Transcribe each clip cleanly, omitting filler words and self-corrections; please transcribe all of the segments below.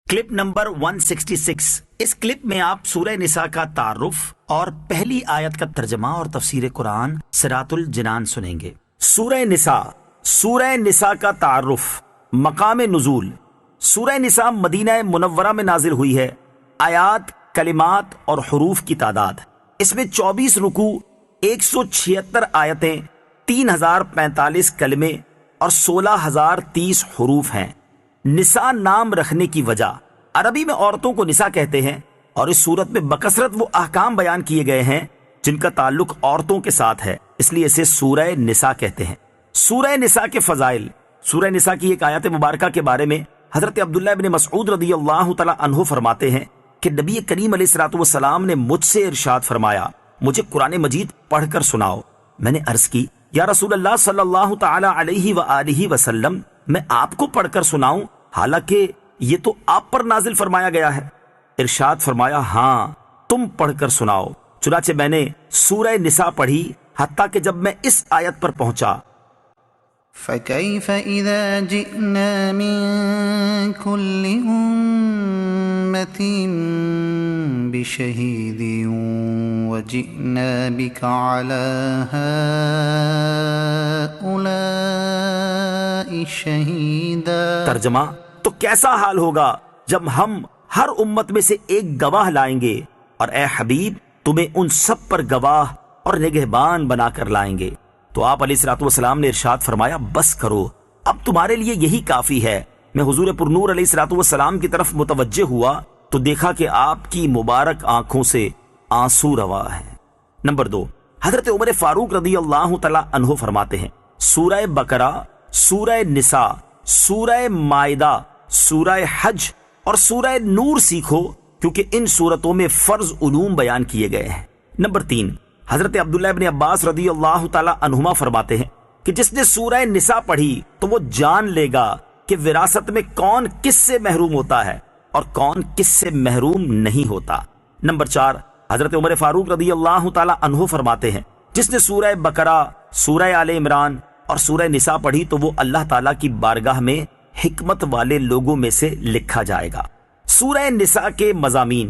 Clip number 166۔ اس clip میں آپ سورہ نساء کا تعارف اور پہلی آیت کا ترجمہ اور تفسیر قرآن صراط الجنان سنیں گے۔ سورہ نساء کا تعارف۔ مقام نزول۔ سورہ نساء مدینہ منورہ میں نازل ہوئی ہے۔ آیات، کلمات اور حروف کی تعداد، اس میں 24 رکوع، 176 آیتیں، 3045 کلمے اور 16030 حروف ہیں۔ نساء نام رکھنے کی وجہ، عربی میں عورتوں کو نساء کہتے ہیں اور اس صورت میں بکثرت وہ احکام بیان کیے گئے ہیں جن کا تعلق عورتوں کے ساتھ ہے، اس لیے اسے سورہ نساء کہتے ہیں۔ سورہ نساء کے فضائل۔ سورہ نساء کی ایک آیت مبارکہ کے بارے میں حضرت عبداللہ بن مسعود رضی اللہ تعالی عنہ فرماتے ہیں کہ نبی کریم علیہ الصلوۃ والسلام نے مجھ سے ارشاد فرمایا، مجھے قرآن مجید پڑھ کر سناؤ۔ میں نے عرض کی، یا رسول اللہ صلی اللہ تعالی علیہ وآلہ وسلم، میں آپ کو پڑھ کر سناؤں حالانکہ یہ تو آپ پر نازل فرمایا گیا ہے؟ ارشاد فرمایا، ہاں تم پڑھ کر سناؤ۔ چنانچہ میں نے سورہ نساء پڑھی حتیٰ کہ جب میں اس آیت پر پہنچا، فَكَيْفَ إِذَا جِئْنَا مِن كُلِّ أُمَّةٍ بِشَهِيدٍ وَجِئْنَا بِكَ عَلَى هَؤُلَاءِ شَهِيدًا۔ ترجمہ، تو کیسا حال ہوگا جب ہم ہر امت میں سے ایک گواہ لائیں گے اور اے حبیب تمہیں ان سب پر گواہ اور نگہبان بنا کر لائیں گے۔ تو آپ علیہ الصلوۃ والسلام نے ارشاد فرمایا، بس کرو، اب تمہارے لیے یہی کافی ہے۔ میں حضور پرنور علیہ الصلوۃ والسلام کی طرف متوجہ ہوا تو دیکھا کہ آپ کی مبارک آنکھوں سے آنسو روا ہے۔ نمبر 2، حضرت عمر فاروق رضی اللہ تعالی عنہ فرماتے ہیں، سورہ بقرہ، سورہ نساء، سورہ مائدہ، سورہ حج اور سورہ نور سیکھو کیونکہ ان سورتوں میں فرض علوم بیان کیے گئے ہیں۔ نمبر 3، حضرت عبداللہ ابن عباس رضی اللہ تعالی عنہما فرماتے ہیں کہ جس نے سورہ نساء پڑھی تو وہ جان لے گا کہ وراثت میں کون کس سے محروم ہوتا ہے اور کون کس سے محروم نہیں ہوتا۔ نمبر 4، حضرت عمر فاروق رضی اللہ تعالی عنہ فرماتے ہیں، جس نے سورہ بقرہ، سورہ آل عمران اور سورہ نساء پڑھی تو وہ اللہ تعالیٰ کی بارگاہ میں حکمت والے لوگوں میں سے لکھا جائے گا۔ سورہ نساء کے مضامین۔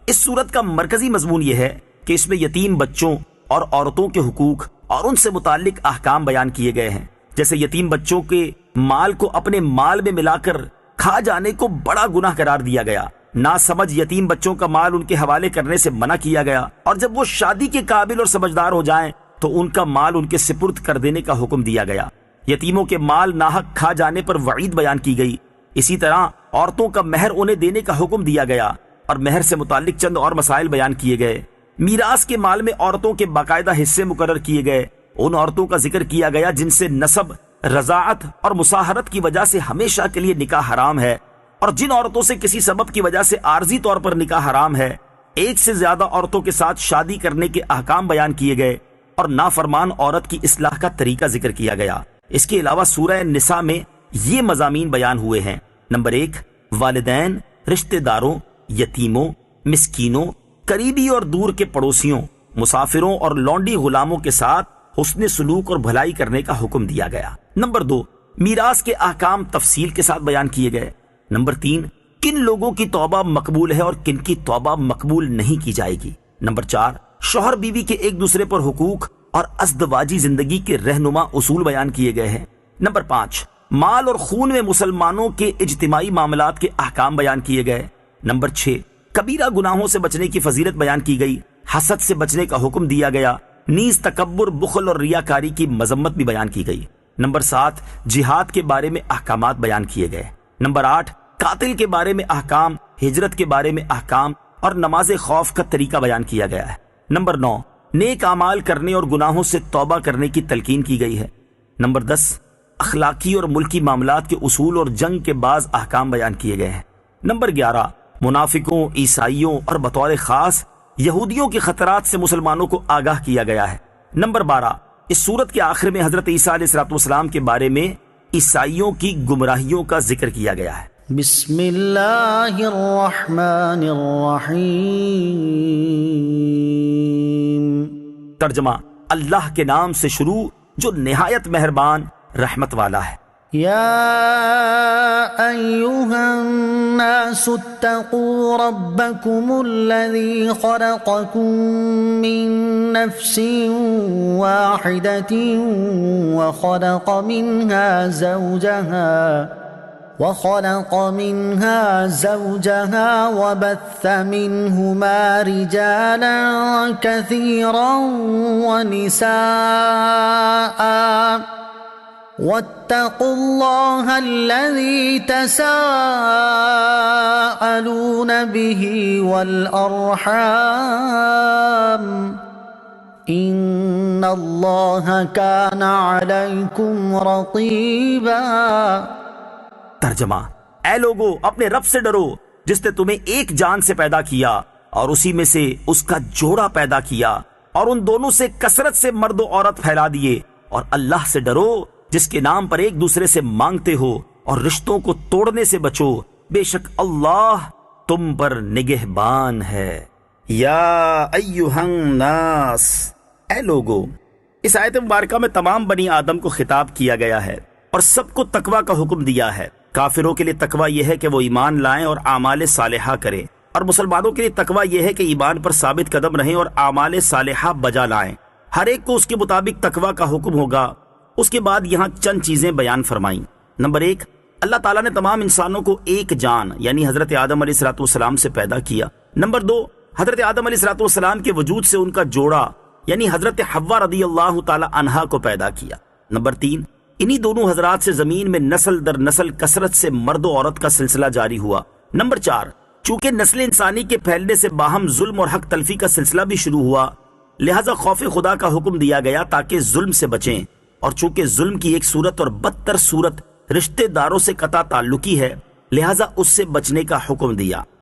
اس سورت کا مرکزی مضمون یہ ہے کہ اس میں یتیم بچوں اور عورتوں کے حقوق اور ان سے متعلق احکام بیان کیے گئے ہیں، جیسے یتیم بچوں کے مال کو اپنے مال میں ملا کر کھا جانے کو بڑا گناہ قرار دیا گیا، ناسمجھ یتیم بچوں کا مال ان کے حوالے کرنے سے منع کیا گیا، اور جب وہ شادی کے قابل اور سمجھدار ہو جائیں تو ان کا مال ان کے سپرد کر دینے کا حکم دیا گیا۔ یتیموں کے مال ناحق کھا جانے پر وعید بیان کی گئی۔ اسی طرح عورتوں کا مہر انہیں دینے کا حکم دیا گیا اور مہر سے متعلق چند اور مسائل بیان کیے گئے۔ میراث کے مال میں عورتوں کے باقاعدہ حصے مقرر کیے گئے۔ ان عورتوں کا ذکر کیا گیا جن سے نسب، رضاعت اور مصاہرت کی وجہ سے ہمیشہ کے لیے نکاح حرام ہے، اور جن عورتوں سے کسی سبب کی وجہ سے عارضی طور پر نکاح حرام ہے۔ ایک سے زیادہ عورتوں کے ساتھ شادی کرنے کے احکام بیان کیے گئے اور نافرمان عورت کی اصلاح کا طریقہ ذکر کیا گیا۔ اس کے علاوہ سورہ نساء میں یہ مضامین بیان ہوئے ہیں۔ نمبر 1، والدین، رشتہ داروں، یتیموں، مسکینوں، قریبی اور دور کے پڑوسیوں، مسافروں اور لونڈی غلاموں کے ساتھ حسن سلوک اور بھلائی کرنے کا حکم دیا گیا۔ نمبر 2، میراث کے احکام تفصیل کے ساتھ بیان کیے گئے۔ نمبر 3، کن لوگوں کی توبہ مقبول ہے اور کن کی توبہ مقبول نہیں کی جائے گی۔ نمبر 4، شوہر بیوی کے ایک دوسرے پر حقوق اور ازدواجی زندگی کے رہنما اصول بیان کیے گئے ہیں۔ نمبر 5، مال اور خون میں مسلمانوں کے اجتماعی معاملات کے احکام بیان کیے گئے۔ نمبر 6، کبیرہ گناہوں سے بچنے کی فضیلت بیان کی گئی، حسد سے بچنے کا حکم دیا گیا، نیز تکبر، بخل اور ریاکاری کی مذمت بھی بیان کی گئی۔ نمبر 7، جہاد کے بارے میں احکامات بیان کیے گئے۔ نمبر 8، قاتل کے بارے میں احکام، ہجرت کے بارے میں احکام اور نماز خوف کا طریقہ بیان کیا گیا ہے۔ نمبر 9، نیک اعمال کرنے اور گناہوں سے توبہ کرنے کی تلقین کی گئی ہے۔ نمبر 10، اخلاقی اور ملکی معاملات کے اصول اور جنگ کے بعض احکام بیان کیے گئے ہیں۔ نمبر 11، منافقوں، عیسائیوں اور بطور خاص یہودیوں کے خطرات سے مسلمانوں کو آگاہ کیا گیا ہے۔ نمبر 12، اس سورت کے آخر میں حضرت عیسیٰ علیہ الصلوۃ والسلام کے بارے میں عیسائیوں کی گمراہیوں کا ذکر کیا گیا ہے۔ بسم اللہ الرحمن الرحیم۔ ترجمہ، اللہ کے نام سے شروع جو نہایت مہربان رحمت والا ہے۔ يا أيها الناس اتقوا ربكم الذي خلقكم من نفس واحدة وخلق منها زوجها وبث منهما رجالا كثيرا ونساء واتقوا الله الذي تساءلون به والأرحام إن الله كان عليكم رقيبا۔ ترجمہ: اے لوگو، اپنے رب سے ڈرو جس نے تمہیں ایک جان سے پیدا کیا اور اسی میں سے اس کا جوڑا پیدا کیا اور ان دونوں سے کثرت سے مرد و عورت پھیلا دیے، اور اللہ سے ڈرو جس کے نام پر ایک دوسرے سے مانگتے ہو، اور رشتوں کو توڑنے سے بچو، بے شک اللہ تم پر نگہبان ہے۔ یا ایہا الناس، اے لوگو۔ اس آیت مبارکہ میں تمام بنی آدم کو خطاب کیا گیا ہے اور سب کو تقوی کا حکم دیا ہے۔ کافروں کے لیے تقوی یہ ہے کہ وہ ایمان لائیں اور اعمال صالحہ کریں، اور مسلمانوں کے لیے تقوی یہ ہے کہ ایمان پر ثابت قدم رہیں اور اعمال صالحہ بجا لائیں۔ ہر ایک کو اس کے مطابق تقوی کا حکم ہوگا۔ اس کے بعد یہاں چند چیزیں بیان فرمائیں۔ نمبر 1، اللہ تعالیٰ نے تمام انسانوں کو ایک جان یعنی حضرت آدم علیہ السلام سے پیدا کیا۔ نمبر 2، حضرت آدم علیہ السلام کے وجود سے ان کا جوڑا یعنی حضرت حوا رضی اللہ تعالی عنہا کو پیدا کیا۔ نمبر 3، انہی دونوں حضرات سے زمین میں نسل در نسل کثرت سے مرد و عورت کا سلسلہ جاری ہوا۔ نمبر 4، چونکہ نسل انسانی کے پھیلنے سے باہم ظلم اور حق تلفی کا سلسلہ بھی شروع ہوا، لہذا خوف خدا کا حکم دیا گیا تاکہ ظلم سے بچیں، اور چونکہ ظلم کی ایک صورت اور بدتر صورت رشتہ داروں سے قطع تعلقی ہے، لہذا اس سے بچنے کا حکم دیا۔